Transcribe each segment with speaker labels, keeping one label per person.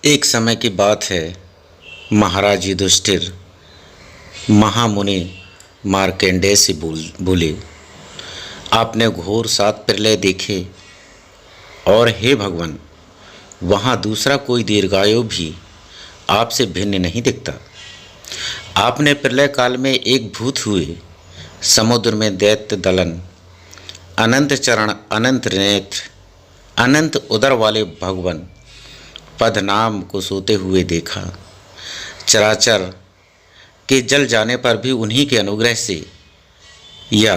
Speaker 1: एक समय की बात है। महाराज युधिष्ठिर महामुनि मार्कंडेय से बोले, आपने घोर 7 प्रलय देखे और हे भगवान, वहाँ दूसरा कोई दीर्घायु भी आपसे भिन्न नहीं दिखता। आपने प्रलय काल में एक भूत हुए, समुद्र में दैत्य दलन, अनंत चरण, अनंत नेत्र, अनंत उदर वाले भगवान पद्मनाभ को सोते हुए देखा। चराचर के जल जाने पर भी उन्हीं के अनुग्रह से या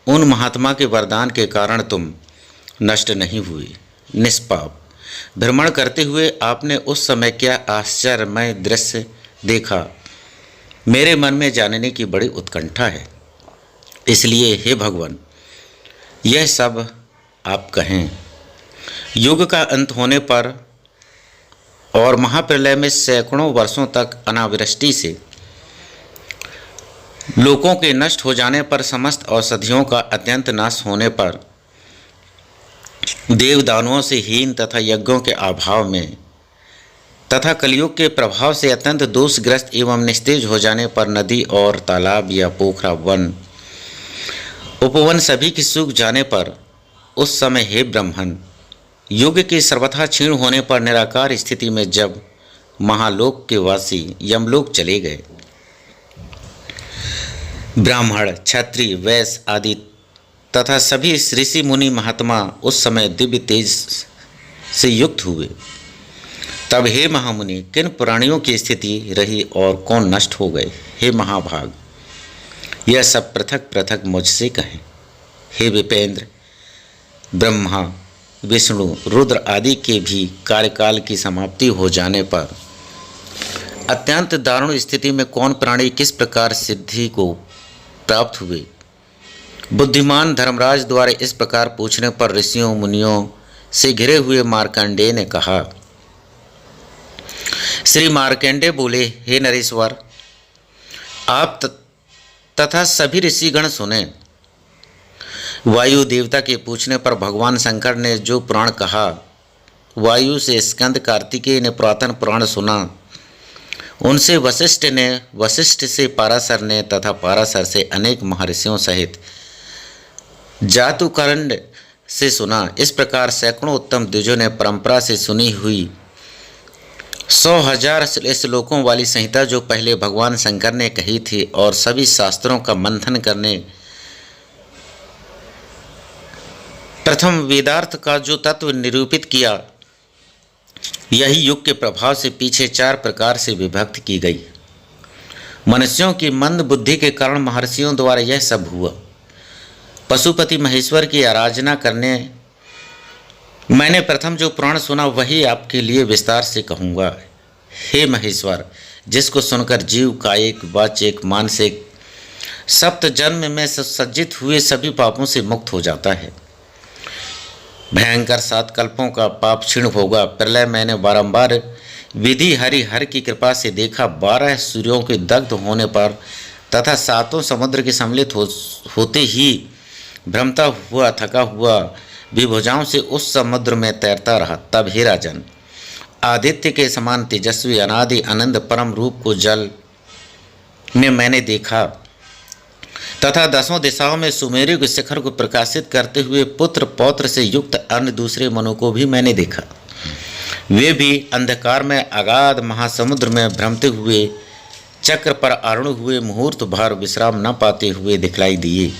Speaker 1: उन महात्मा के वरदान के कारण तुम नष्ट नहीं हुए। निष्पाप भ्रमण करते हुए आपने उस समय क्या आश्चर्यमय दृश्य देखा, मेरे मन में जानने की बड़ी उत्कंठा है। इसलिए हे भगवान, यह सब आप कहें। युग का अंत होने पर और महाप्रलय में सैकड़ों वर्षों तक अनावृष्टि से लोगों के नष्ट हो जाने पर, समस्त औषधियों का अत्यंत नाश होने पर, देवदानवों से हीन तथा यज्ञों के अभाव में तथा कलयुग के प्रभाव से अत्यंत दोषग्रस्त एवं निस्तेज हो जाने पर, नदी और तालाब या पोखरा, वन उपवन सभी की सूख जाने पर, उस समय हे ब्रह्मन, युग के सर्वथा क्षीण होने पर, निराकार स्थिति में जब महालोक के वासी यमलोक चले गए, ब्राह्मण, क्षत्रिय, वैश्य आदि तथा सभी ऋषि मुनि महात्मा उस समय दिव्य तेज से युक्त हुए, तब हे महामुनि, किन प्राणियों की स्थिति रही और कौन नष्ट हो गए? हे महाभाग, यह सब पृथक पृथक मुझसे कहें। हे विपेंद्र, ब्रह्मा, विष्णु, रुद्र आदि के भी कार्यकाल की समाप्ति हो जाने पर अत्यंत दारुण स्थिति में कौन प्राणी किस प्रकार सिद्धि को प्राप्त हुए? बुद्धिमान धर्मराज द्वारा इस प्रकार पूछने पर ऋषियों मुनियों से घिरे हुए मार्कंडेय ने कहा। श्री मार्कंडेय बोले, हे नरेश्वर, आप तथा सभी ऋषिगण सुने। वायु देवता के पूछने पर भगवान शंकर ने जो पुराण कहा, वायु से स्कंद कार्तिकेय ने पुरातन पुराण सुना, उनसे वशिष्ठ ने, वशिष्ठ से पाराशर ने तथा पाराशर से अनेक महर्षियों सहित जातुकर्ण से सुना। इस प्रकार सैकड़ों उत्तम द्विजों ने परंपरा से सुनी हुई 100,000 श्लोकों वाली संहिता जो पहले भगवान शंकर ने कही थी और सभी शास्त्रों का मंथन करने प्रथम वेदार्थ का जो तत्व निरूपित किया, यही युग के प्रभाव से पीछे 4 प्रकार से विभक्त की गई। मनुष्यों की मंद बुद्धि के कारण महर्षियों द्वारा यह सब हुआ। पशुपति महेश्वर की आराधना करने मैंने प्रथम जो पुराण सुना, वही आपके लिए विस्तार से कहूँगा। हे महेश्वर, जिसको सुनकर जीव कायिक, वाचिक, मानसिक, सप्त जन्म में सज्जित हुए सभी पापों से मुक्त हो जाता है। भयंकर 7 कल्पों का पाप क्षीण होगा। प्रलय मैंने बारंबार विधि हरि की कृपा से देखा। 12 सूर्यों के दग्ध होने पर तथा 7 समुद्र के सम्मिलित होते ही भ्रमता हुआ, थका हुआ विभुजाओं से उस समुद्र में तैरता रहा। तब हे राजन, आदित्य के समान तेजस्वी अनादि आनंद परम रूप को जल में मैंने देखा तथा 10 दिशाओं में सुमेरु के शिखर को प्रकाशित करते हुए पुत्र पौत्र से युक्त अन्य दूसरे मनु को भी मैंने देखा। वे भी अंधकार में अगाध महासमुद्र में भ्रमते हुए, चक्र पर आरूढ़ हुए, मुहूर्त भर विश्राम न पाते हुए दिखलाई दिए।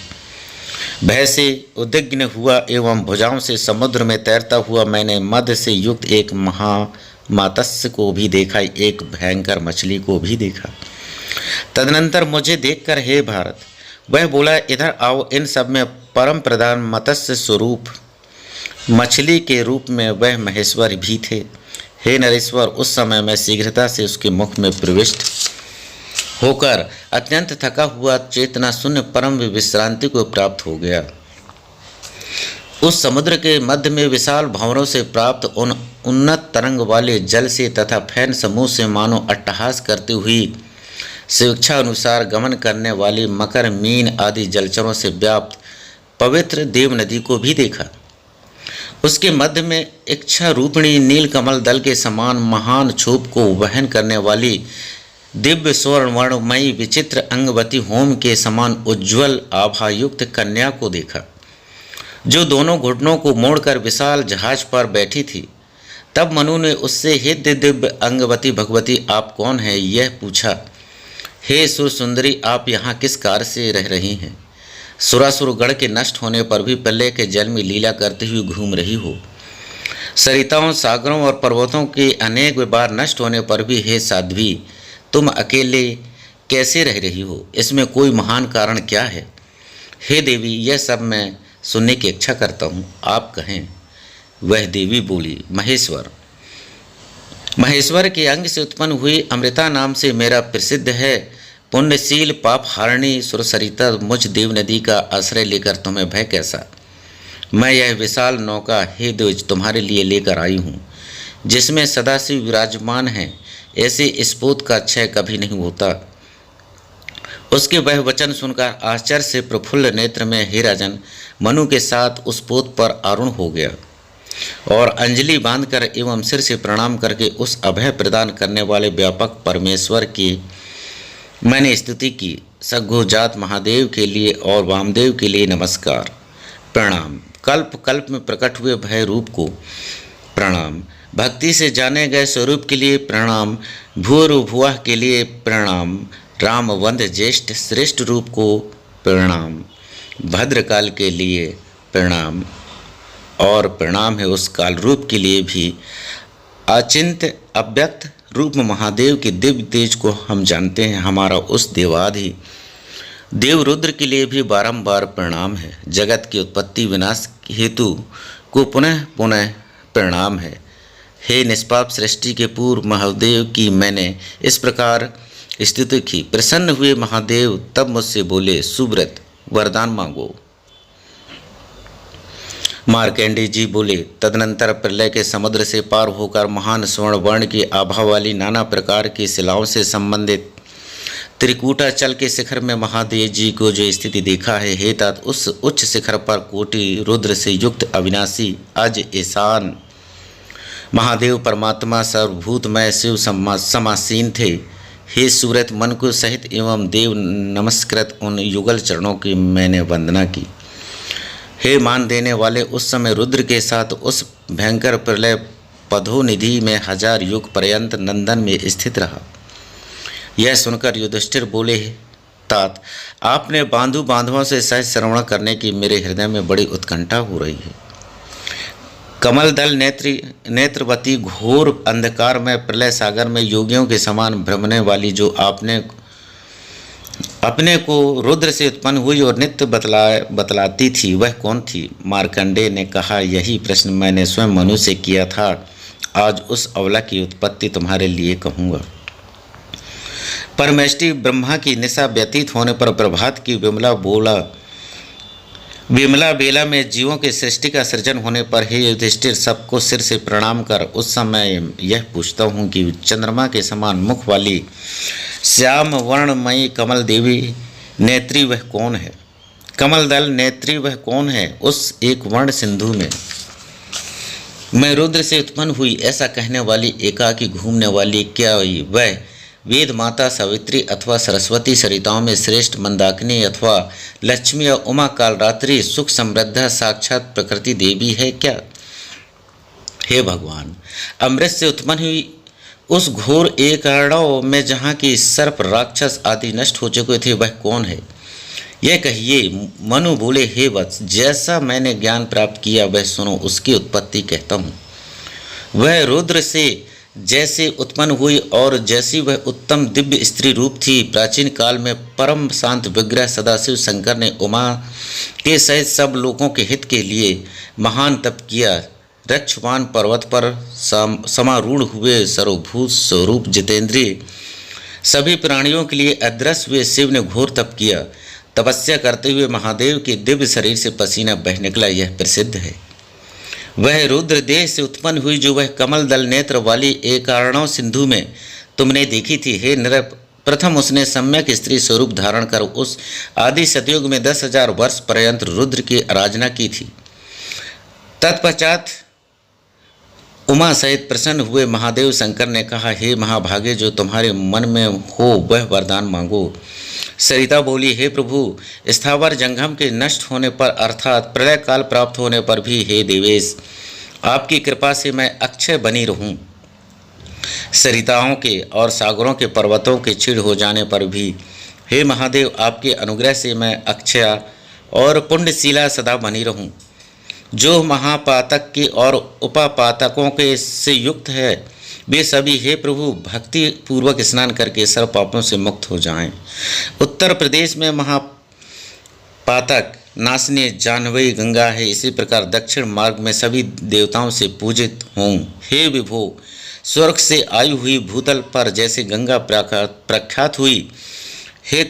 Speaker 1: भय से उद्विग्न हुआ एवं भुजाओं से समुद्र में तैरता हुआ मैंने मध्य से युक्त एक महामत्स्य को भी देखा, एक भयंकर मछली को भी देखा। तदनंतर मुझे देखकर हे भारत, वह बोला, इधर आओ। इन सब में परम प्रधान मत्स्य स्वरूप मछली के रूप में वह महेश्वर भी थे। हे नरेश्वर, उस समय मैं शीघ्रता से उसके मुख में प्रविष्ट होकर अत्यंत थका हुआ चेतना शून्य परम विश्रांति को प्राप्त हो गया। उस समुद्र के मध्य में विशाल भंवरों से प्राप्त उन उन्नत तरंग वाले जल से तथा फैन समूह से मानो अट्टहास करती हुई स्वेच्छा अनुसार गमन करने वाली मकर, मीन आदि जलचरों से व्याप्त पवित्र देव नदी को भी देखा। उसके मध्य में इच्छा रूपिणी नील कमल दल के समान महान क्षोभ को वहन करने वाली दिव्य स्वर्ण वर्णमयी विचित्र अंगवती होम के समान उज्ज्वल आभायुक्त कन्या को देखा, जो दोनों घुटनों को मोड़कर विशाल जहाज पर बैठी थी। तब मनु ने उससे हे दिव्य अंगवती भगवती आप कौन है यह पूछा। हे सुर सुंदरी आप यहाँ किस कार्य से रह रही हैं? सुरासुर गढ़ के नष्ट होने पर भी प्रलय के जल में लीला करते हुए घूम रही हो। सरिताओं सागरों और पर्वतों के अनेक बार नष्ट होने पर भी हे साध्वी तुम अकेले कैसे रह रही हो? इसमें कोई महान कारण क्या है? हे देवी यह सब मैं सुनने की इच्छा करता हूँ, आप कहें। वह देवी बोली, महेश्वर, महेश्वर के अंग से उत्पन्न हुई अमृता नाम से मेरा प्रसिद्ध है पुण्यशील पाप हारिणी सुरसरिता मुझ देव नदी का आश्रय लेकर तुम्हें भय कैसा? मैं यह विशाल नौका हे द्विज तुम्हारे लिए लेकर आई हूँ, जिसमें सदाशिव विराजमान है। ऐसे इस पोत का क्षय कभी नहीं होता। उसके वह वचन सुनकर आश्चर्य से प्रफुल्ल नेत्र में हे राजन मनु के साथ उस पोत पर आरूढ़ हो गया और अंजलि बांधकर एवं सिर से प्रणाम करके उस अभय प्रदान करने वाले व्यापक परमेश्वर की मैंने स्तुति की। सघोजात महादेव के लिए और वामदेव के लिए नमस्कार, प्रणाम। कल्प कल्प में प्रकट हुए भय रूप को प्रणाम। भक्ति से जाने गए स्वरूप के लिए प्रणाम। भूरुभुवः के लिए प्रणाम। रामवंद ज्येष्ठ श्रेष्ठ रूप को प्रणाम। भद्रकाल के लिए प्रणाम और प्रणाम है उस काल रूप के लिए भी। अचिंत्य अव्यक्त रूप महादेव के दिव्य तेज को हम जानते हैं। हमारा उस देवाधि देव रुद्र के लिए भी बारंबार प्रणाम है। जगत की उत्पत्ति विनाश हेतु को पुनः पुनः प्रणाम है। हे निष्पाप सृष्टि के पूर्व महादेव की मैंने इस प्रकार स्तुति की। प्रसन्न हुए महादेव तब मुझसे बोले, सुव्रत वरदान मांगो। मार्कंडेय जी बोले, तदनंतर प्रलय के समुद्र से पार होकर महान स्वर्ण वर्ण की आभा वाली नाना प्रकार की शिलाओं से संबंधित त्रिकूटाचल के शिखर में महादेव जी को जो स्थिति देखा है, हे तात उस उच्च शिखर पर कोटि रुद्र से युक्त अविनाशी अज ईशान महादेव परमात्मा सर्वभूतमय शिव समासीन थे। हे सूरत मन को सहित एवं देव नमस्कृत उन युगल चरणों की मैंने वंदना की। हे मान देने वाले, उस समय रुद्र के साथ उस भयंकर प्रलय पदोनिधि में 1000 युग पर्यंत नंदन में स्थित रहा। यह सुनकर युधिष्ठिर बोले, तात आपने बांधवों से सहज श्रवण करने की मेरे हृदय में बड़ी उत्कंठा हो रही है। कमल दल नेत्रवती घोर अंधकार में प्रलय सागर में योगियों के समान भ्रमने वाली जो आपने अपने को रुद्र से उत्पन्न हुई और नित्य बतलाती थी, वह कौन थी? मार्कंडेय ने कहा, यही प्रश्न मैंने स्वयं मनु से किया था। आज उस अवला की उत्पत्ति तुम्हारे लिए कहूँगा। परमेष्टि ब्रह्मा की निशा व्यतीत होने पर प्रभात की विमला बेला में जीवों के सृष्टि का सृजन होने पर हे युधिष्ठिर सबको सिर से प्रणाम कर उस समय यह पूछता हूँ कि चंद्रमा के समान मुख वाली श्याम वर्णमयी कमल देवी नेत्री वह कौन है? कमल दल नेत्री वह कौन है? उस एक वर्ण सिंधु में मैं रुद्र से उत्पन्न हुई ऐसा कहने वाली एकाकी घूमने वाली क्या हुई? वह वेद माता सावित्री अथवा सरस्वती सरिताओं में श्रेष्ठ मंदाकिनी अथवा लक्ष्मी या उमा कालरात्रि सुख समृद्ध साक्षात प्रकृति देवी है क्या? हे भगवान, अमृत से उत्पन्न हुई उस घोर एकारणव में जहाँ की सर्प राक्षस आदि नष्ट हो चुके थे वह कौन है? यह कहिए। मनु बोले, हे वत्स, जैसा मैंने ज्ञान प्राप्त किया वह सुनो, उसकी उत्पत्ति कहता हूँ। वह रुद्र से जैसे उत्पन्न हुई और जैसी वह उत्तम दिव्य स्त्री रूप थी, प्राचीन काल में परम शांत विग्रह सदाशिव शंकर ने उमा के सहित सब लोगों के हित के लिए महान तप किया। रक्षवान पर्वत पर समारूढ़ हुए सर्वभूत स्वरूप जितेंद्रिय सभी प्राणियों के लिए अदृश्य हुए शिव ने घोर तप किया। तपस्या करते हुए महादेव के दिव्य शरीर से पसीना बह निकला, यह प्रसिद्ध है। वह रुद्र देह से उत्पन्न हुई जो वह कमल दल नेत्र वाली एकारणव सिंधु में तुमने देखी थी। हे नृप, प्रथम उसने सम्यक स्त्री स्वरूप धारण कर उस आदि सतयुग में 10,000 वर्ष पर्यंत रुद्र की आराधना की थी। तत्पश्चात उमा सहित प्रसन्न हुए महादेव शंकर ने कहा, हे महाभागे, जो तुम्हारे मन में हो वह वरदान मांगो। सरिता बोली, हे प्रभु, स्थावर जंगम के नष्ट होने पर अर्थात प्रलय काल प्राप्त होने पर भी हे देवेश, आपकी कृपा से मैं अक्षय बनी रहूं। सरिताओं के और सागरों के पर्वतों के क्षीण हो जाने पर भी हे महादेव, आपके अनुग्रह से मैं अक्षया और पुण्यशीला सदा बनी रहूं। जो महापातक के और उपापातकों के से युक्त है वे सभी हे प्रभु भक्ति पूर्वक स्नान करके सर्व पापों से मुक्त हो जाएं। उत्तर प्रदेश में महापातक नाशनी जाह्नवी गंगा है, इसी प्रकार दक्षिण मार्ग में सभी देवताओं से पूजित हों। हे विभो, स्वर्ग से आई हुई भूतल पर जैसे गंगा प्रख्यात हुई, हे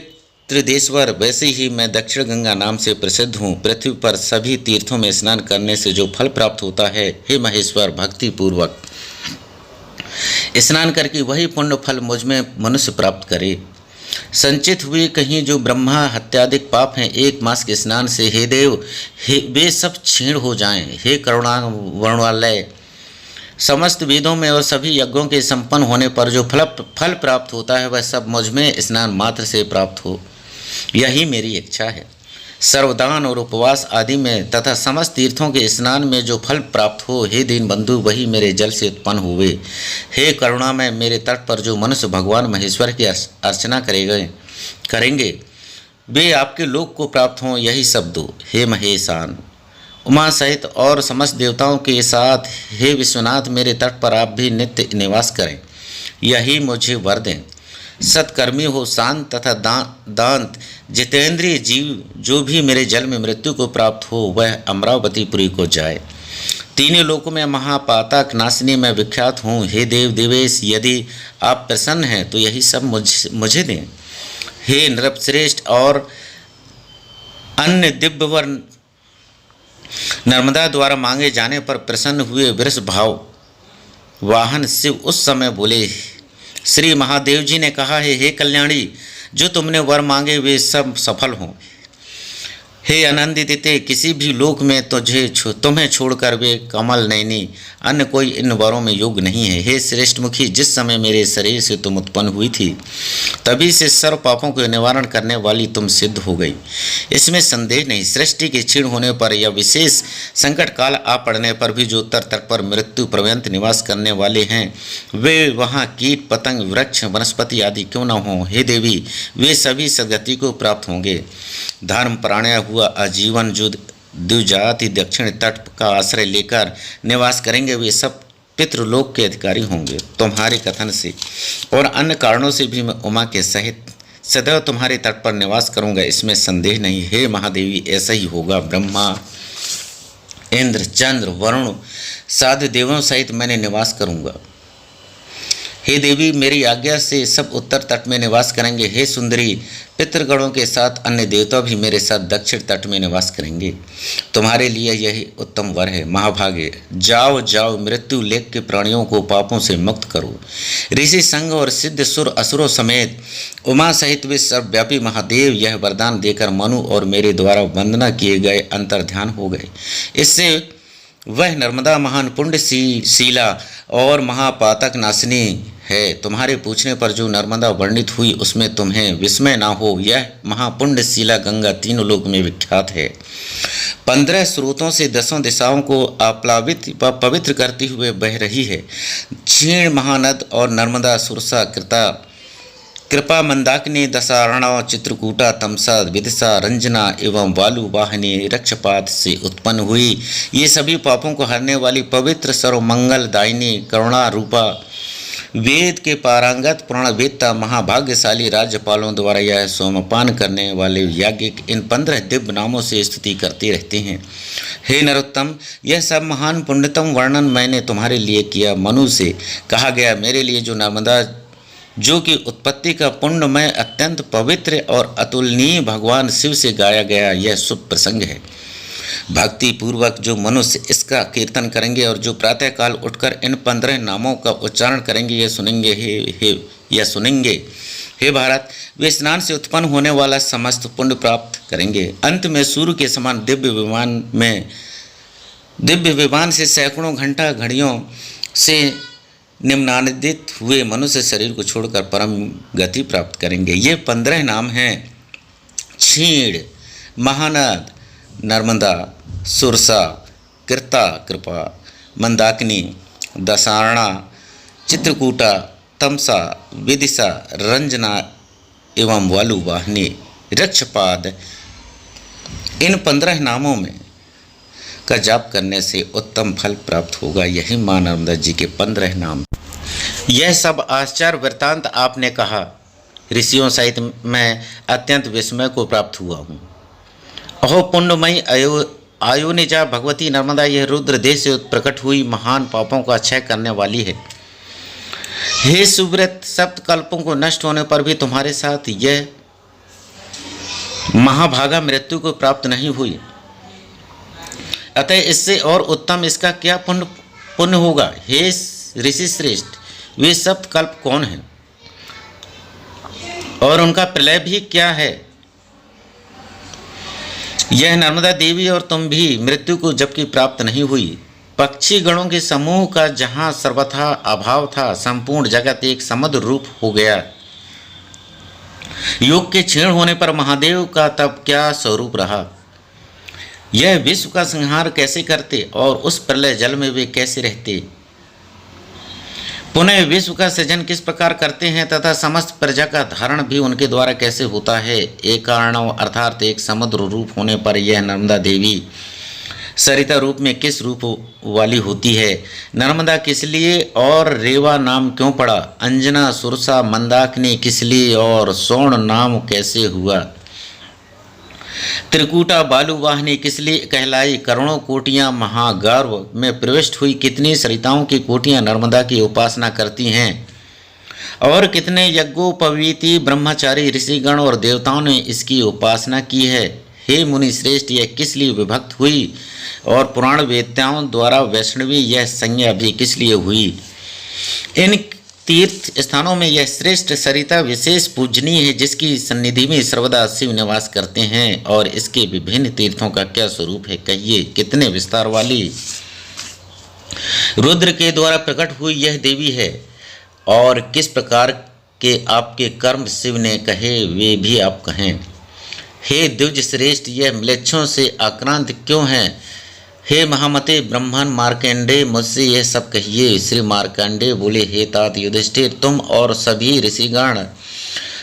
Speaker 1: त्रिदेश्वर, वैसे ही मैं दक्षिण गंगा नाम से प्रसिद्ध हूँ। पृथ्वी पर सभी तीर्थों में स्नान करने से जो फल प्राप्त होता है, हे महेश्वर, भक्ति पूर्वक स्नान करके वही पुण्य फल मुझ में मनुष्य प्राप्त करे। संचित हुए कहीं जो ब्रह्मा हत्यादिक पाप हैं, एक मास के स्नान से हे देव, वे सब क्षीण हो जाएं। हे करुणा वर्णालय, समस्त वेदों में और सभी यज्ञों के संपन्न होने पर जो फल प्राप्त होता है वह सब मुझ में स्नान मात्र से प्राप्त हो, यही मेरी इच्छा है। सर्वदान और उपवास आदि में तथा समस्त तीर्थों के स्नान में जो फल प्राप्त हो, हे दीनबंधु, वही मेरे जल से उत्पन्न हुए। हे करुणा में मेरे तट पर जो मनुष्य भगवान महेश्वर की अर्चना करेंगे वे आपके लोक को प्राप्त हों, यही सब दो। हे महेशान, उमा सहित और समस्त देवताओं के साथ हे विश्वनाथ, मेरे तट पर आप भी नित्य निवास करें, यही मुझे वर दें। सत्कर्मी हो, शांत तथा दांत जितेंद्रिय जीव जो भी मेरे जल में मृत्यु को प्राप्त हो, वह अमरावतीपुरी को जाए। तीनों लोकों में महापातक नाशनी में विख्यात हूँ। हे देव देवेश, यदि आप प्रसन्न हैं तो यही सब मुझे दें। हे नृपश्रेष्ठ, और अन्य दिव्यवर नर्मदा द्वारा मांगे जाने पर प्रसन्न हुए वृष भाव वाहन शिव उस समय बोले, श्री महादेव जी ने कहा है, हे कल्याणी, जो तुमने वर मांगे वे सब सफल हों। हे आनंदिते, किसी भी लोक में तुम्हें छोड़कर वे कमल नयनी अन्य कोई इन वरों में योग्य नहीं है। हे श्रेष्ठ मुखी, जिस समय मेरे शरीर से तुम उत्पन्न हुई थी तभी से सर्व पापों के निवारण करने वाली तुम सिद्ध हो गई, इसमें संदेह नहीं। सृष्टि के क्षीण होने पर या विशेष संकट काल आ पड़ने पर भी जो उत्तर तट पर मृत्यु पर्यंत निवास करने वाले हैं, वे वहाँ कीट पतंग वृक्ष वनस्पति आदि क्यों न हों, हे देवी, वे सभी सदगति को प्राप्त होंगे। धर्म प्राणया हुआ आजीवन जो द्विजाति दक्षिण तट का आश्रय लेकर निवास करेंगे, वे सब पितृलोक के अधिकारी होंगे। तुम्हारे कथन से और अन्य कारणों से भी मैं उमा के सहित सदैव तुम्हारे तट पर निवास करूंगा, इसमें संदेह नहीं। हे महादेवी, ऐसा ही होगा। ब्रह्मा, इंद्र, चंद्र, वरुण साधु देवों सहित मैंने निवास करूंगा। हे देवी, मेरी आज्ञा से सब उत्तर तट में निवास करेंगे। हे सुंदरी, पितृगणों के साथ अन्य देवता भी मेरे साथ दक्षिण तट में निवास करेंगे। तुम्हारे लिए यही उत्तम वर है। महाभागे, जाओ जाओ, मृत्यु लेख के प्राणियों को पापों से मुक्त करो। ऋषि संघ और सिद्ध सुर असुरों समेत उमा सहित वे सर्वव्यापी महादेव यह वरदान देकर मनु और मेरे द्वारा वंदना किए गए अंतर्ध्यान हो गए। इससे वह नर्मदा महान पुण्यशीला और महापातक नाशिनी है। तुम्हारे पूछने पर जो नर्मदा वर्णित हुई उसमें तुम्हें विस्मय ना हो, यह महापुण्यशीला गंगा तीनों लोक में विख्यात है। 15 स्रोतों से 10 दिशाओं को आप्लावित व पवित्र करती हुए बह रही है। क्षीण महानद और नर्मदा सुरसा कृपा मंदाकिनी दशारणा चित्रकूटा तमसा विदिशा रंजना एवं वालु वाहिनी रक्षपात से उत्पन्न हुई। ये सभी पापों को हरने वाली पवित्र सर्वमंगल दायिनी करुणा रूपा वेद के पारंगत पुराणवेत्ता महाभाग्यशाली राज्यपालों द्वारा यह सोमपान करने वाले याज्ञिक इन 15 दिव्य नामों से स्तुति करते रहते हैं। हे नरोत्तम, यह सब महान पुण्यतम वर्णन मैंने तुम्हारे लिए किया। मनु से कहा गया, मेरे लिए जो नर्मदा जो कि उत्पत्ति का पुण्यमय अत्यंत पवित्र और अतुलनीय भगवान शिव से गाया गया यह शुभ प्रसंग है। भक्ति पूर्वक जो मनुष्य इसका कीर्तन करेंगे और जो प्रातःकाल उठकर इन 15 नामों का उच्चारण करेंगे यह सुनेंगे हे भारत, वे स्नान से उत्पन्न होने वाला समस्त पुण्य प्राप्त करेंगे। अंत में सूर्य के समान दिव्य विमान में दिव्य विमान से सैकड़ों घंटा घड़ियों से निम्नानंदित हुए मनुष्य शरीर को छोड़कर परम गति प्राप्त करेंगे। ये 15 नाम हैं: क्षीण, महानद, नर्मदा, सुरसा, कृता, कृपा, मंदाकिनी, दशार्णा, चित्रकूटा, तमसा, विदिशा, रंजना एवं वालुवाहिनी, रक्षपाद। इन 15 नामों में का जाप करने से उत्तम फल प्राप्त होगा। यही माँ नर्मदा जी के 15 नाम। यह सब आश्चर्य वृत्तांत आपने कहा, ऋषियों सहित मैं अत्यंत विस्मय को प्राप्त हुआ हूँ। अहो पुण्यमयी आयोनिजा भगवती नर्मदा, यह रुद्र देश से प्रकट हुई महान पापों का क्षय करने वाली है। हे सुव्रत, सप्त कल्पों को नष्ट होने पर भी तुम्हारे साथ यह महाभागा मृत्यु को प्राप्त नहीं हुई, अतः इससे और उत्तम इसका क्या पुण्य होगा। हे ऋषि श्रेष्ठ, वे सप्त कल्प कौन हैं और उनका प्रलय भी क्या है। यह नर्मदा देवी और तुम भी मृत्यु को जबकि प्राप्त नहीं हुई। पक्षी गणों के समूह का जहाँ सर्वथा अभाव था, संपूर्ण जगत एक समुद्र रूप हो गया। योग के क्षीण होने पर महादेव का तब क्या स्वरूप रहा। यह विश्व का संहार कैसे करते और उस प्रलय जल में वे कैसे रहते। पुनः विश्व का सृजन किस प्रकार करते हैं तथा समस्त प्रजा का धारण भी उनके द्वारा कैसे होता है। एक कारणों अर्थात एक समुद्र रूप होने पर यह नर्मदा देवी सरिता रूप में किस रूप वाली होती है। नर्मदा किस लिए और रेवा नाम क्यों पड़ा। अंजना, सुरसा, मंदाकिनी किस लिए और स्वर्ण नाम कैसे हुआ। त्रिकूटा, बालुवाहिनी किस लिए कहलाई। करोड़ों कोटियां महागर्भ में प्रविष्ट हुई कितनी सरिताओं की कोटियां नर्मदा की उपासना करती हैं और कितने यज्ञोपवीति ब्रह्मचारी ऋषिगण और देवताओं ने इसकी उपासना की है। हे मुनि श्रेष्ठ, यह किस लिए विभक्त हुई और पुराण वेत्ताओं द्वारा वैष्णवी यह संज्ञा भी किस लिए हुई। इन तीर्थ स्थानों में यह श्रेष्ठ सरिता विशेष पूजनीय है, जिसकी सन्निधि में सर्वदा शिव निवास करते हैं। और इसके विभिन्न तीर्थों का क्या स्वरूप है, कहिए। कितने विस्तार वाली रुद्र के द्वारा प्रकट हुई यह देवी है और किस प्रकार के आपके कर्म शिव ने कहे वे भी आप कहें। हे द्विज श्रेष्ठ, यह म्लेच्छों से आक्रांत क्यों है। हे महामते ब्रह्मण मार्कंडेय, मुझसे यह सब कहिए। श्री मार्कंडेय बोले, हे तात युधिष्ठिर, तुम और सभी ऋषिगण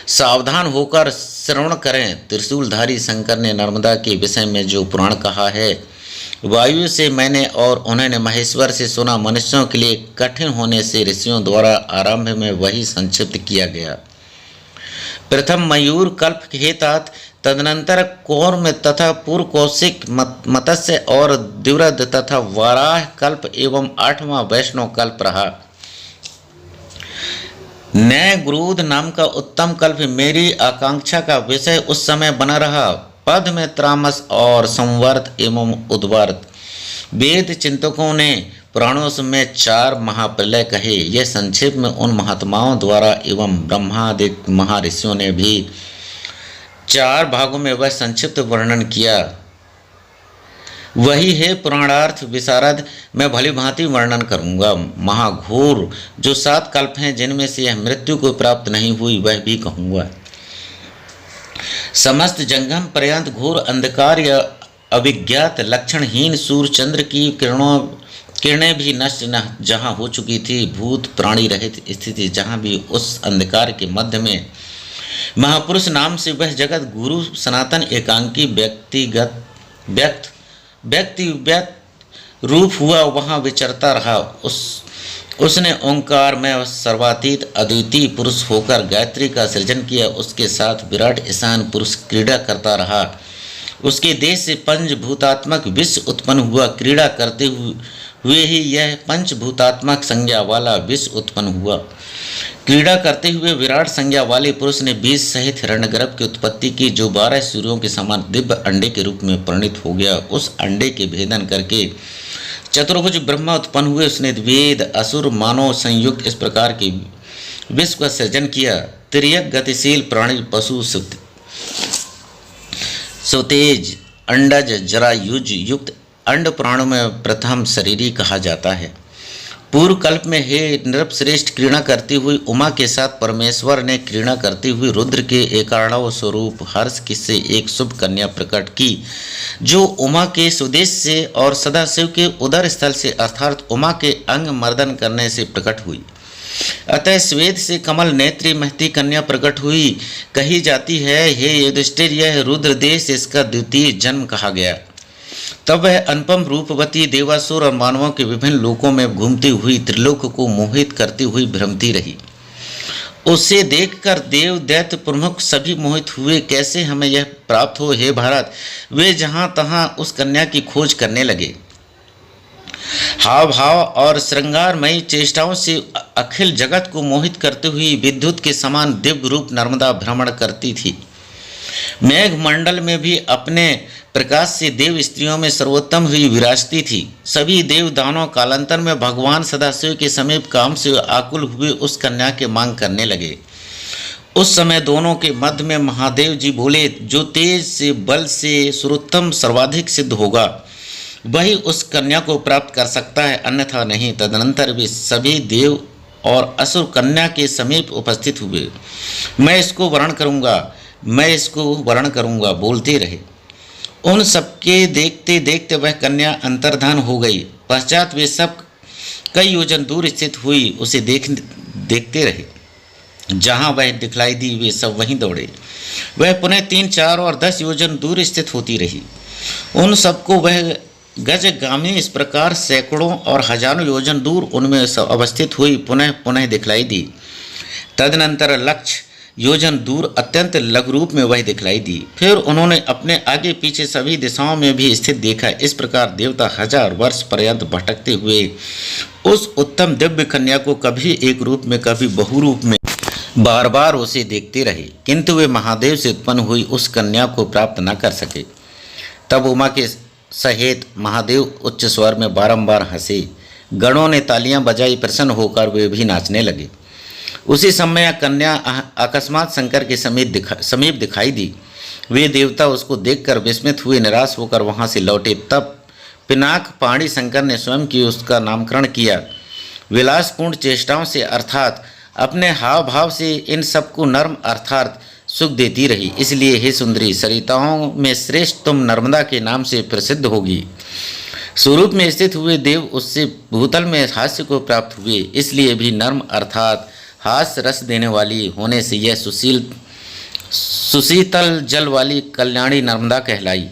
Speaker 1: सावधान होकर श्रवण करें। त्रिशूलधारी शंकर ने नर्मदा के विषय में जो पुराण कहा है, वायु से मैंने और उन्होंने महेश्वर से सुना। मनुष्यों के लिए कठिन होने से ऋषियों द्वारा आरंभ में वही संक्षिप्त किया गया। प्रथम मयूर कल्प हे तात, तदनंतर कौर्म तथा पूर्व कौशिक, मत्स्य और द्विरद तथा वाराह कल्प एवं 8वां वैष्णव कल्प रहा। नय गुरुद नाम का उत्तम कल्प मेरी आकांक्षा का विषय उस समय बना रहा। पद में त्रामस और संवर्त एवं उद्वर्त। वेद चिंतकों ने पुराणों में 4 महाप्रलय कहे। यह संक्षेप में उन महात्माओं द्वारा एवं ब्रह्मादिक महर्षियों ने भी 4 भागों में वह संक्षिप्त वर्णन किया। वही है पुराणार्थ विशारद। मैं भली भांति वर्णन करूंगा। महाघोर जो 7 कल्प हैं, जिनमें से यह मृत्यु को प्राप्त नहीं हुई, वह भी कहूँगा। समस्त जंगम पर्यंत घोर अंधकार या अविज्ञात लक्षणहीन सूर्य चंद्र की किरणें भी नष्ट न जहाँ हो चुकी थी, भूत प्राणी रहित स्थिति जहाँ भी उस अंधकार के मध्य में महापुरुष नाम से वह जगत गुरु सनातन एकांकी व्यक्ति रूप हुआ, वहाँ विचरता रहा। उसने ओंकार में सर्वातीत अद्वितीय पुरुष होकर गायत्री का सृजन किया। उसके साथ विराट ईशान पुरुष क्रीड़ा करता रहा। उसके देश से पंचभूतात्मक विश्व उत्पन्न हुआ। क्रीड़ा करते हुए ही यह पंचभूतात्मक संज्ञा वाला विश्व उत्पन्न हुआ। क्रीड़ा करते हुए विराट संज्ञा वाले पुरुष ने बीज सहित हिरण्यगर्भ की उत्पत्ति की, जो 12 सूर्यों के समान दिव्य अंडे के रूप में परिणित हो गया। उस अंडे के भेदन करके चतुर्भुज ब्रह्मा उत्पन्न हुए। उसने वेद असुर मानव संयुक्त इस प्रकार के विश्व का सृजन किया। तिर्यक गतिशील प्राणी पशु सुतेज अंडज जरायुज युक्त अंड प्राणों में प्रथम शरीरी कहा जाता है। पूर्व कल्प में हे नृपश्रेष्ठ क्रीड़ा करती हुई उमा के साथ परमेश्वर ने क्रीड़ा करती हुई रुद्र के एकाणव स्वरूप हर्ष से एक शुभ कन्या प्रकट की, जो उमा के स्वदेश से और सदाशिव के उदर स्थल से अर्थात उमा के अंग मर्दन करने से प्रकट हुई। अतः श्वेत से कमल नेत्री महती कन्या प्रकट हुई कही जाती है। हे युधिष्ठिर, यह रुद्र देश इसका द्वितीय जन्म कहा गया। तब वह अनुपम रूपवती देवासुर और मानवों के विभिन्न लोकों में घूमती हुई त्रिलोक को मोहित करती हुई भ्रमती रही। उसे देखकर देव दैत्य प्रमुख सभी मोहित हुए। कैसे हमें यह प्राप्त हो हे भारत? वे जहाँ तहाँ उस कन्या की खोज करने लगे। हाव भाव और श्रृंगारमयी चेष्टाओं से अखिल जगत को मोहित करते हुई विद्युत के समान दिव्य रूप नर्मदा भ्रमण करती थी। मेघ मंडल में भी अपने प्रकाश से देव स्त्रियों में सर्वोत्तम हुई विराजती थी। सभी देव दानव कालांतर में भगवान सदाशिव के समीप काम से आकुल हुए उस कन्या के मांग करने लगे। उस समय दोनों के मध्य में महादेव जी बोले, जो तेज से बल से सर्वोत्तम सर्वाधिक सिद्ध होगा वही उस कन्या को प्राप्त कर सकता है, अन्यथा नहीं। तदनंतर वे सभी देव और असुर कन्या के समीप उपस्थित हुए। मैं इसको वर्ण करूँगा बोलते रहे। उन सबके देखते देखते वह कन्या अंतर्धान हो गई। पश्चात वे सब कई योजन दूर स्थित हुई उसे देखते रहे। जहाँ वह दिखलाई दी वे सब वहीं दौड़े। वह पुनः 3, 4 और 10 योजन दूर स्थित होती रही। उन सबको वह गजगामी इस प्रकार सैकड़ों और हजारों योजन दूर उनमें अवस्थित हुई पुनः पुनः दिखलाई दी। तदनंतर लक्ष्य योजन दूर अत्यंत लघु रूप में वह दिखलाई दी। फिर उन्होंने अपने आगे पीछे सभी दिशाओं में भी स्थित देखा। इस प्रकार देवता 1000 वर्ष पर्यंत भटकते हुए उस उत्तम दिव्य कन्या को कभी एक रूप में कभी बहुरूप में बार बार उसे देखते रहे, किंतु वे महादेव से उत्पन्न हुई उस कन्या को प्राप्त न कर सके। तब उमा के सहित महादेव उच्च स्वर में बारंबार हंसे। गणों ने तालियां बजाई। प्रसन्न होकर वे भी नाचने लगे। उसी समय कन्या अकस्मात शंकर के समीप दिखाई दी। वे देवता उसको देखकर विस्मित हुए, निराश होकर वहां से लौटे। तब पिनाक पाणी शंकर ने स्वयं की उसका नामकरण किया। विलासपूर्ण चेष्टाओं से अर्थात अपने हाव भाव से इन सबको नर्म अर्थात सुख देती रही। इसलिए हे सुंदरी, सरिताओं में श्रेष्ठ तुम नर्मदा के नाम से प्रसिद्ध होगी। स्वरूप में स्थित हुए देव उससे भूतल में हास्य को प्राप्त हुए। इसलिए भी नर्म अर्थात हास्य रस देने वाली होने से यह सुशीतल जल वाली कल्याणी नर्मदा कहलाई।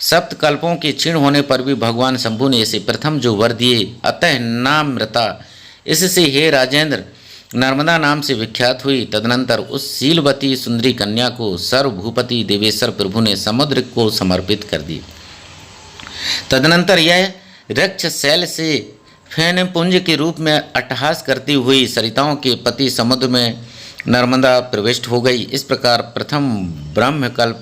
Speaker 1: सप्त कल्पों के क्षीण होने पर भी भगवान शंभु ने इसे प्रथम जो वर दिए, अतः नामृता, इससे हे राजेंद्र नर्मदा नाम से विख्यात हुई। तदनंतर उस शीलवती सुंदरी कन्या को सर्वभूपति देवेश्वर प्रभु ने समुद्र को समर्पित कर दी। तदनंतर यह रक्ष शैल से फेन पुंज के रूप में अट्टहास करती हुई सरिताओं के पति समुद्र में नर्मदा प्रविष्ट हो गई। इस प्रकार प्रथम ब्रह्मकल्प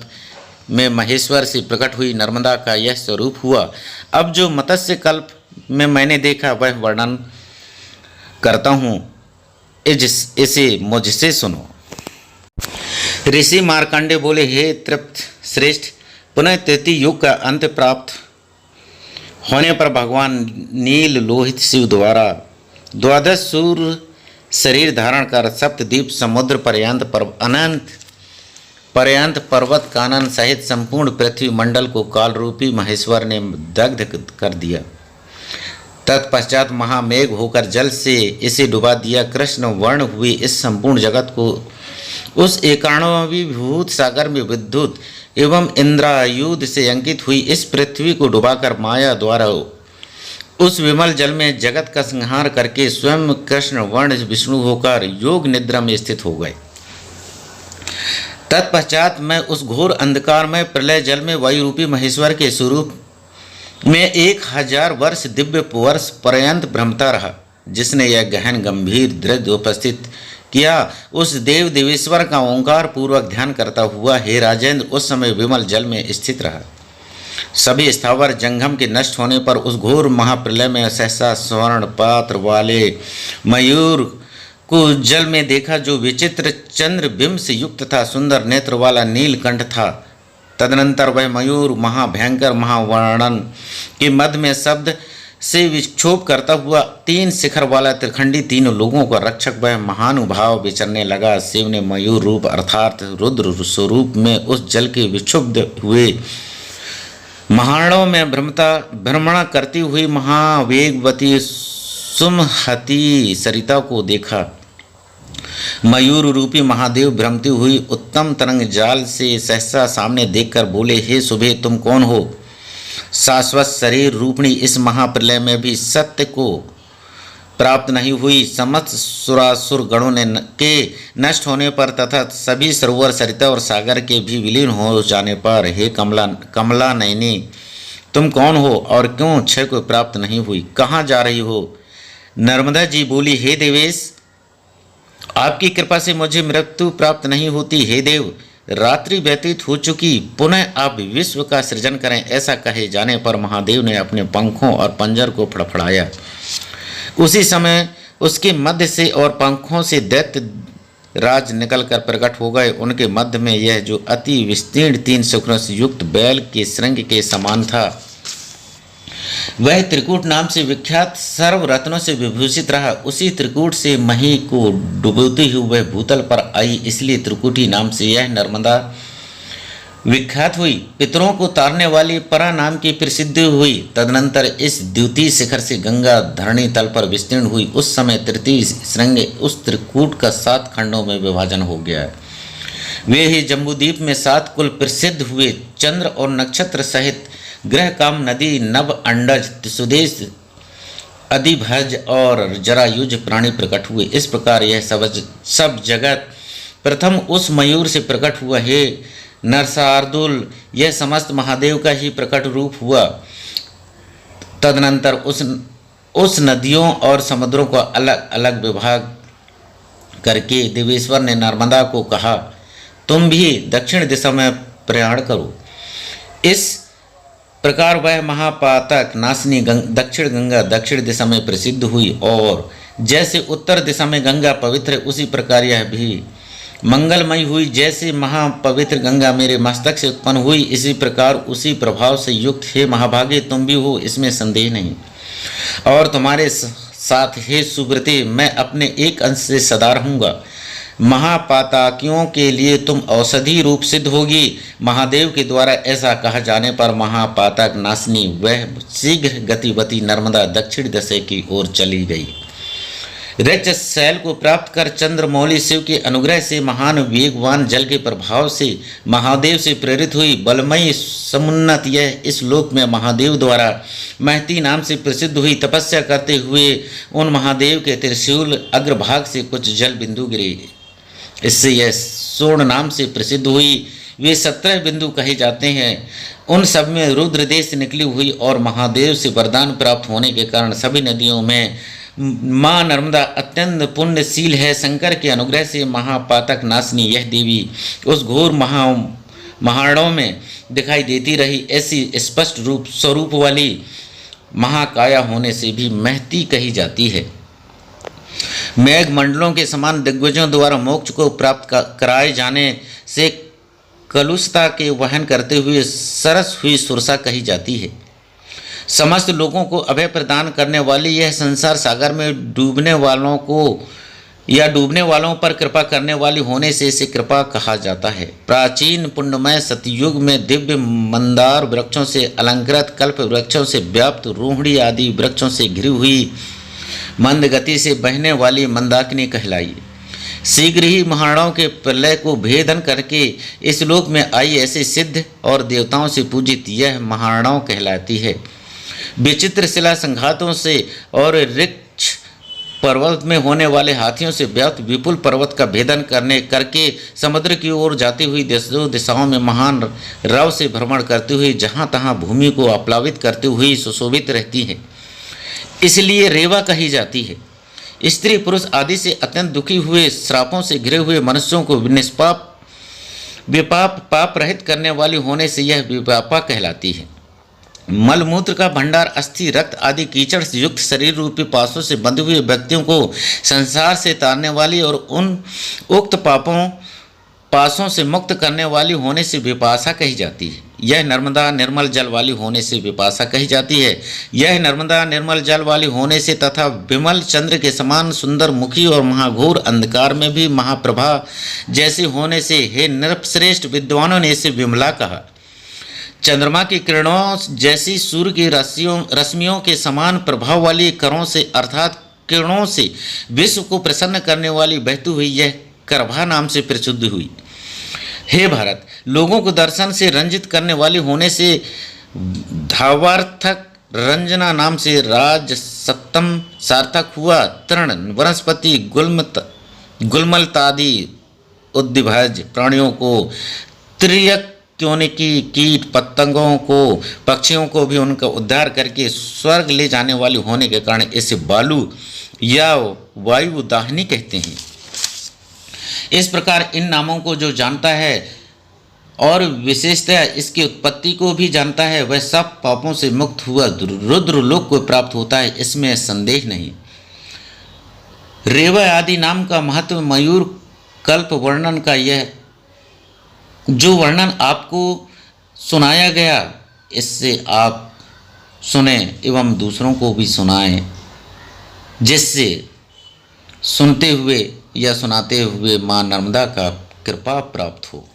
Speaker 1: में महेश्वर से प्रकट हुई नर्मदा का यह स्वरूप हुआ। अब जो मत्स्य कल्प में मैंने देखा वह वर्णन करता हूँ, इसे मुझसे सुनो। ऋषि मार्कंडे बोले, हे तृप्त श्रेष्ठ, पुनः तृतीय युग का अंत प्राप्त होने पर भगवान नील लोहित शिव द्वारा 12 सूर्य शरीर धारण कर सप्तद्वीप समुद्र पर्यंत पर्वत कानन सहित संपूर्ण पृथ्वी मंडल को काल रूपी महेश्वर ने दग्ध कर दिया। तत्पश्चात महामेघ होकर जल से इसे डुबा दिया। कृष्ण वर्ण हुई इस संपूर्ण जगत को उस एकाणवीभूत सागर में विद्युत एवं इंद्रायुध से अंकित हुई इस पृथ्वी को डुबाकर माया द्वारा उस विमल जल में जगत का संहार करके स्वयं कृष्ण वर्ण विष्णु होकर योग निद्रा में स्थित हो गए। तत्पश्चात मैं उस घोर अंधकार में प्रलय जल में वायु रूपी महेश्वर के स्वरूप में 1000 वर्ष दिव्य वर्ष पर्यंत भ्रमता रहा। जिसने यह गहन गंभीर दृढ़ उपस्थित किया उस देव देवेश्वर का ओंकार पूर्वक ध्यान करता हुआ हे राजेंद्र उस समय विमल जल में स्थित रहा। सभी स्थावर जंगम के नष्ट होने पर उस घोर महाप्रलय में सहसा स्वर्ण पात्र वाले मयूर को जल में देखा, जो विचित्र चंद्र बिंब से युक्त था। सुंदर नेत्र वाला नीलकंठ था तदनंतर वह मयूर महाभयंकर महावर्णन के मध्य में शब्द से विक्षोभ करता हुआ 3 शिखर वाला त्रिखंडी 3 लोगों का रक्षक वह महानुभाव विचरने लगा। शिव ने मयूर रूप अर्थात रुद्र स्वरूप में उस जल के विक्षुब्ध हुए महारणों में भ्रमण करती हुई महावेगवती सुमहती सरिता को देखा। मयूर रूपी महादेव भ्रमती हुई उत्तम तरंग जाल से सहसा सामने देखकर बोले, हे सुबह तुम कौन हो? शाश्वत शरीर रूपणी इस महाप्रलय में भी सत्य को प्राप्त नहीं हुई। समस्त सुरासुर गणों के नष्ट होने पर तथा सभी सरोवर सरिता और सागर के भी विलीन हो जाने पर, हे कमला नयनी तुम कौन हो और क्यों क्षय को प्राप्त नहीं हुई? कहाँ जा रही हो? नर्मदा जी बोली, हे देवेश आपकी कृपा से मुझे मृत्यु प्राप्त नहीं होती। हे देव रात्रि व्यतीत हो चुकी, पुनः आप विश्व का सृजन करें। ऐसा कहे जाने पर महादेव ने अपने पंखों और पंजर को फड़फड़ाया। उसी समय उसके मध्य से और पंखों से दैत्य राज निकलकर प्रकट हो गए। उनके मध्य में यह जो अति विस्तीर्ण 3 शिखरों से युक्त बैल के श्रृंग के समान था, वह त्रिकूट नाम से विख्यात सर्व रत्नों से विभूषित रहा। उसी त्रिकूट से मही को डुबोती हुई वह भूतल पर आई, इसलिए त्रिकुटी नाम से यह नर्मदा विख्यात हुई। पितरों को तारने वाली परा नाम की प्रसिद्धि हुई। तदनंतर इस द्वितीय शिखर से गंगा धरणी तल पर विस्तीर्ण हुई। उस समय तृतीय श्रृंग उस त्रिकूट का 7 खंडों में विभाजन हो गया। वे ही जम्बूद्वीप में 7 कुल प्रसिद्ध हुए। चंद्र और नक्षत्र सहित ग्रह काम नदी नव अंडज सुदेश अधिभज और जरायुज प्राणी प्रकट हुए। इस प्रकार यह सब जगत प्रथम उस मयूर से प्रकट हुआ। हे नरसार्दुल यह समस्त महादेव का ही प्रकट रूप हुआ। तदनंतर उस नदियों और समुद्रों को अलग अलग विभाग करके देवेश्वर ने नर्मदा को कहा, तुम भी दक्षिण दिशा में प्रयाण करो। इस प्रकार वह महापातक नासिनी दक्षिण गंगा दक्षिण दिशा में प्रसिद्ध हुई। और जैसे उत्तर दिशा में गंगा पवित्र है, उसी प्रकार यह भी मंगलमयी हुई। जैसे महापवित्र गंगा मेरे मस्तक से उत्पन्न हुई, इसी प्रकार उसी प्रभाव से युक्त हे महाभागे तुम भी हो, इसमें संदेह नहीं। और तुम्हारे साथ हे सुब्रते मैं अपने एक अंश से सदा रहूँगा। महापातकियों के लिए तुम औषधि रूप सिद्ध होगी। महादेव के द्वारा ऐसा कहा जाने पर महापातक नासिनी वह शीघ्र गतिवती नर्मदा दक्षिण दिशा की ओर चली गई। रच शैल को प्राप्त कर चंद्रमौली शिव के अनुग्रह से महान वेगवान जल के प्रभाव से महादेव से प्रेरित हुई। बलमयी समुन्नत यह इस लोक में महादेव द्वारा महती नाम से प्रसिद्ध हुई। तपस्या करते हुए उन महादेव के त्रिशूल अग्रभाग से कुछ जल बिंदु गिरे, इससे यह स्वर्ण नाम से प्रसिद्ध हुई। वे 17 बिंदु कहे जाते हैं। उन सब में रुद्र देश निकली हुई और महादेव से वरदान प्राप्त होने के कारण सभी नदियों में माँ नर्मदा अत्यंत पुण्यशील है। शंकर के अनुग्रह से महापातक नासिनी यह देवी उस घोर महारणों में दिखाई देती रही। ऐसी स्पष्ट रूप स्वरूप वाली महाकाया होने से भी महती कही जाती है। मेघ मंडलों के समान दिग्गजों द्वारा मोक्ष को प्राप्त कराए जाने से कलुषता के वहन करते हुए सरस हुई सुरसा कही जाती है। समस्त लोगों को अभय प्रदान करने वाली यह संसार सागर में डूबने वालों को या डूबने वालों पर कृपा करने वाली होने से इसे कृपा कहा जाता है। प्राचीन पुण्यमय सतयुग में दिव्य मंदार वृक्षों से अलंकृत, कल्प वृक्षों से व्याप्त, रोहिणी आदि वृक्षों से घिरी हुई, मंद गति से बहने वाली मंदाकिनी कहलाई। शीघ्र ही महाराणाओं के प्रलय को भेदन करके इस लोक में आई ऐसे सिद्ध और देवताओं से पूजित यह महाराणाओं कहलाती है। विचित्र शिला संघातों से और रिक्ष पर्वत में होने वाले हाथियों से व्याप्त विपुल पर्वत का भेदन करके समुद्र की ओर जाती हुई देशों दिशाओं में महान रव से भ्रमण करती हुई जहाँ तहाँ भूमि को आप्लावित करती हुई सुशोभित रहती है, इसलिए रेवा कही जाती है। स्त्री पुरुष आदि से अत्यंत दुखी हुए, श्रापों से घिरे हुए मनुष्यों को निष्पाप विपाप पाप रहित करने वाली होने से यह विपापा कहलाती है। मलमूत्र का भंडार, अस्थि, रक्त आदि कीचड़ से युक्त शरीर रूपी पासों से बंधे हुए व्यक्तियों को संसार से तारने वाली और उन उक्त पापों पासों से मुक्त करने वाली होने से विपाशा कही जाती है। यह नर्मदा निर्मल जल वाली होने से विपाशा कही जाती है। यह नर्मदा निर्मल जल वाली होने से तथा विमल चंद्र के समान सुंदर मुखी और महाघोर अंधकार में भी महाप्रभा जैसी होने से हे नृपश्रेष्ठ विद्वानों ने इसे विमला कहा। चंद्रमा की किरणों जैसी सूर्य की रश्मियों के समान प्रभाव वाली करों से अर्थात किरणों से विश्व को प्रसन्न करने वाली बहती हुई यह करभा नाम से प्रसिद्ध हुई। हे भारत, लोगों को दर्शन से रंजित करने वाली होने से धावार्थक रंजना नाम से राज सप्तम सार्थक हुआ। तृण वनस्पति गुलमलतादि उद्भिज प्राणियों को, त्रियक क्योनिकी कीट पतंगों को, पक्षियों को भी उनका उद्धार करके स्वर्ग ले जाने वाली होने के कारण इसे बालू या वायु दाहिनी कहते हैं। इस प्रकार इन नामों को जो जानता है और विशेषतः इसकी उत्पत्ति को भी जानता है, वह सब पापों से मुक्त हुआ रुद्र लोक को प्राप्त होता है, इसमें संदेह नहीं। रेवा आदि नाम का महत्व मयूर कल्प वर्णन का यह जो वर्णन आपको सुनाया गया, इससे आप सुने एवं दूसरों को भी सुनाएं, जिससे सुनते हुए या सुनाते हुए माँ नर्मदा का कृपा प्राप्त हो।